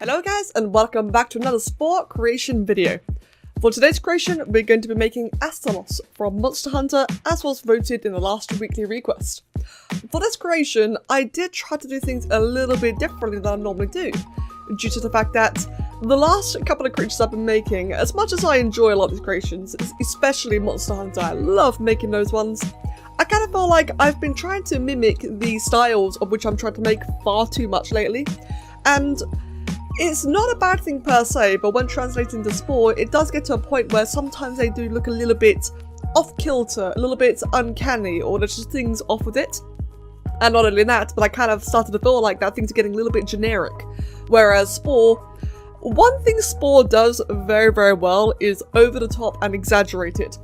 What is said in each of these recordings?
Hello guys, and welcome back to another Spore creation video. For today's creation, we're going to be making Astalos from Monster Hunter, as was voted in the last weekly request. For this creation, I did try to do things a little bit differently than I normally do, due to the fact that the last couple of creatures I've been making, as much as I enjoy a lot of these creations, especially Monster Hunter, I love making those ones, I kind of feel like I've been trying to mimic the styles of which I'm trying to make far too much lately, and it's not a bad thing per se, but when translating to Spore, it does get to a point where sometimes they do look a little bit off kilter, a little bit uncanny, or there's just things off with it. And not only that, but I kind of started to feel like that things are getting a little bit generic. Whereas Spore, one thing Spore does very, very well is over the top and exaggerated.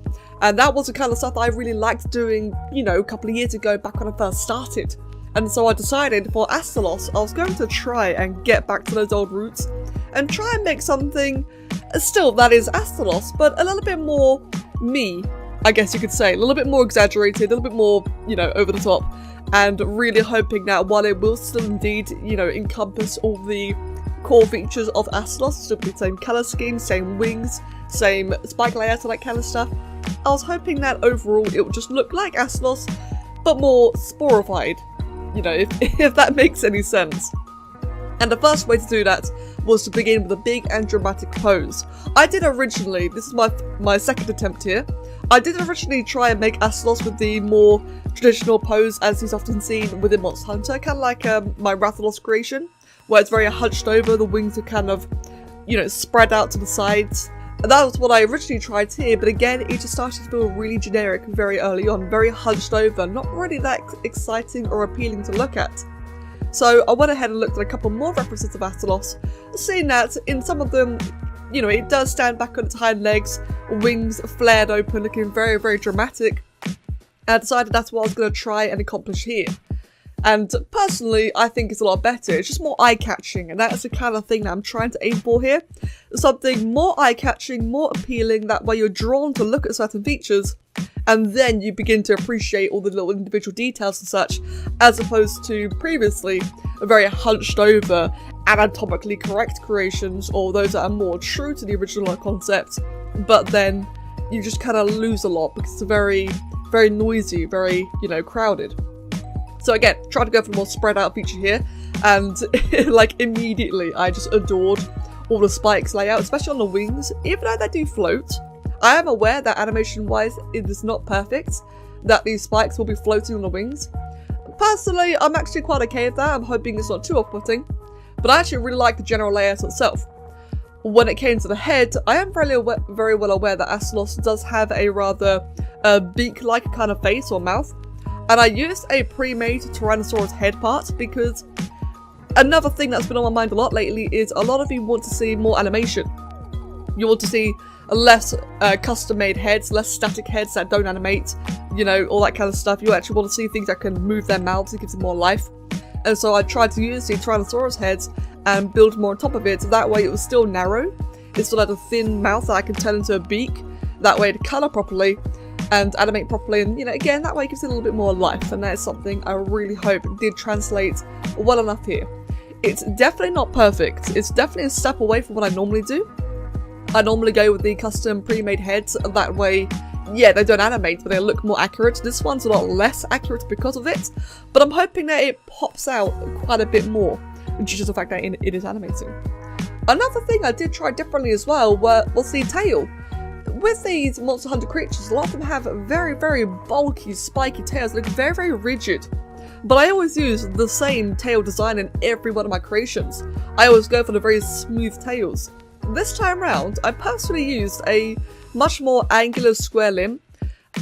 And that was the kind of stuff that I really liked doing, you know, a couple of years ago back when I first started. And so I decided for Astalos, I was going to try and get back to those old roots and try and make something still that is Astalos, but a little bit more me, I guess you could say. A little bit more exaggerated, a little bit more, you know, over the top, and really hoping that while it will still indeed, you know, encompass all the core features of Astalos, still be the same colour scheme, same wings, same spike layout, all that kind of stuff, I was hoping that overall it would just look like Astalos, but more sporified. You know, if that makes any sense. And the first way to do that was to begin with a big and dramatic pose. I did originally, this is my second attempt here, I did originally try and make Astalos with the more traditional pose as is often seen within Monster Hunter, kind of like my Rathalos creation, where it's very hunched over, the wings are kind of, you know, spread out to the sides. And that was what I originally tried here, but again, it just started to feel really generic very early on, very hunched over, not really that exciting or appealing to look at. So I went ahead and looked at a couple more references of Astalos, seeing that in some of them, you know, it does stand back on its hind legs, wings flared open, looking very, very dramatic. And I decided that's what I was going to try and accomplish here. And personally, I think it's a lot better. It's just more eye-catching, and that's the kind of thing that I'm trying to aim for here. Something more eye-catching, more appealing, that way you're drawn to look at certain features, and then you begin to appreciate all the little individual details and such, as opposed to previously very hunched over, anatomically correct creations, or those that are more true to the original concept, but then you just kind of lose a lot because it's very, very noisy, very, you know, crowded. So again, try to go for the more spread out feature here, and like immediately I just adored all the spikes layout, especially on the wings, even though they do float. I am aware that animation wise it is not perfect, that these spikes will be floating on the wings. Personally, I'm actually quite okay with that, I'm hoping it's not too off-putting, but I actually really like the general layout itself. When it came to the head, I am very well aware that Astalos does have a rather beak-like kind of face or mouth. And I used a pre-made Tyrannosaurus head part because another thing that's been on my mind a lot lately is a lot of you want to see more animation. You want to see less custom-made heads, less static heads that don't animate, you know, all that kind of stuff. You actually want to see things that can move their mouths, it gives them more life. And so I tried to use the Tyrannosaurus heads and build more on top of it, so that way it was still narrow. It still had a thin mouth that I can turn into a beak, that way to colour properly and animate properly, and, you know, again, that way it gives it a little bit more life, and that is something I really hope did translate well enough here. It's definitely not perfect, it's definitely a step away from what I normally do. I normally go with the custom pre-made heads, and that way, yeah, they don't animate, but they look more accurate. This one's a lot less accurate because of it, but I'm hoping that it pops out quite a bit more, due to the fact that it is animating. Another thing I did try differently as well was the tail. With these Monster Hunter creatures, a lot of them have very, very bulky, spiky tails that look very, very rigid. But I always use the same tail design in every one of my creations. I always go for the very smooth tails. This time round, I personally used a much more angular square limb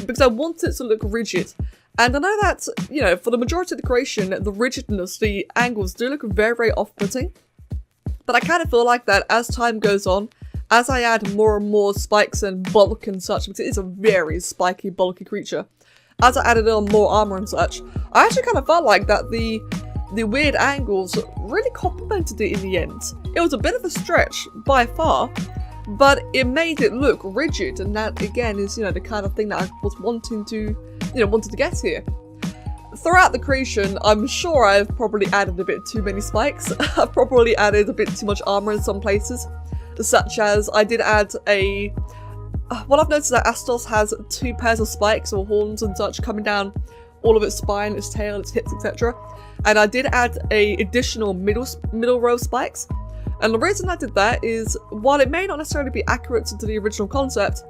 because I wanted it to look rigid. And I know that, you know, for the majority of the creation, the rigidness, the angles do look very, very off-putting. But I kind of feel like that as time goes on, as I add more and more spikes and bulk and such, because it is a very spiky, bulky creature, as I added on more armor and such, I actually kind of felt like that the weird angles really complemented it in the end. It was a bit of a stretch, by far, but it made it look rigid, and that, again, is, you know, the kind of thing that I was wanting to get here. Throughout the creation, I'm sure I've probably added a bit too many spikes. I've probably added a bit too much armor in some places, such as I did add a... What I've noticed is that Astalos has 2 pairs of spikes or horns and such coming down all of its spine, its tail, its hips, etc. And I did add a additional middle row spikes. And the reason I did that is, while it may not necessarily be accurate to the original concept,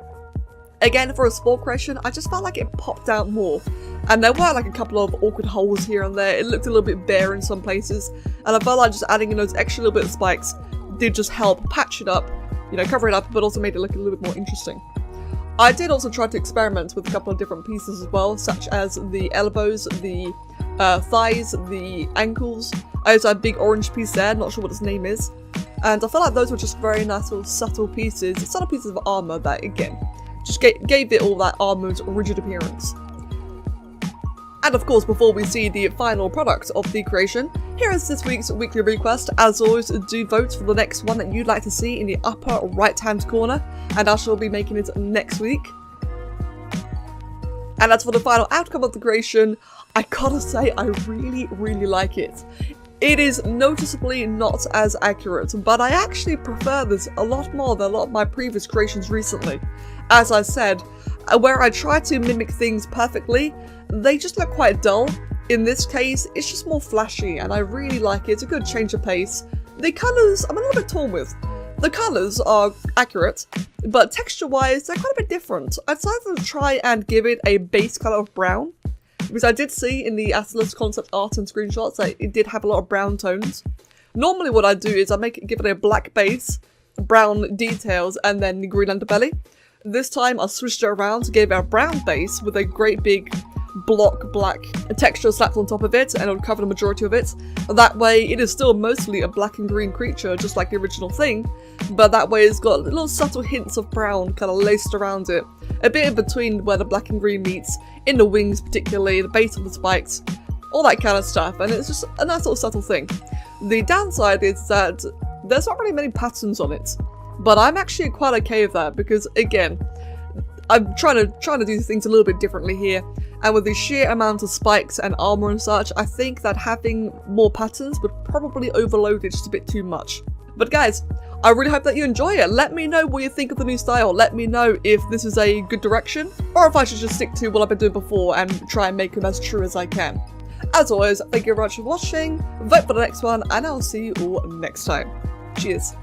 again, for a Spore creation, I just felt like it popped out more. And there were like a couple of awkward holes here and there. It looked a little bit bare in some places. And I felt like just adding in those extra little bit of spikes did just help patch it up, you know, cover it up, but also made it look a little bit more interesting. I did also try to experiment with a couple of different pieces as well, such as the elbows, the thighs, the ankles. I also had a big orange piece there, not sure what its name is. And I felt like those were just very nice little subtle pieces of armor that, again, just gave it all that armored, rigid appearance. And of course, before we see the final product of the creation, here is this week's weekly request. As always, do vote for the next one that you'd like to see in the upper right-hand corner, and I shall be making it next week. And as for the final outcome of the creation, I gotta say, I really like it. It is noticeably not as accurate, but I actually prefer this a lot more than a lot of my previous creations recently. As I said, where I try to mimic things perfectly, they just look quite dull. In this case, it's just more flashy, and I really like it. It's a good change of pace. The colours, I'm a little bit torn with. The colours are accurate, but texture-wise, they're quite a bit different. I decided to try and give it a base colour of brown, because I did see in the Astalos concept art and screenshots that it did have a lot of brown tones. Normally what I do is I give it a black base, brown details, and then the green underbelly. This time I switched it around to give it a brown base with a great big block black texture slapped on top of it, and it would cover the majority of it. That way it is still mostly a black and green creature, just like the original thing, but that way it's got little subtle hints of brown kind of laced around it. A bit in between where the black and green meets, in the wings particularly, the base of the spikes, all that kind of stuff, and it's just a nice little subtle thing. The downside is that there's not really many patterns on it, but I'm actually quite okay with that because, again, I'm trying to do things a little bit differently here, and with the sheer amount of spikes and armor and such, I think that having more patterns would probably overload it just a bit too much. But guys, I really hope that you enjoy it. Let me know what you think of the new style. Let me know if this is a good direction, or if I should just stick to what I've been doing before and try and make them as true as I can. As always, thank you very much for watching, vote for the next one, and I'll see you all next time. Cheers.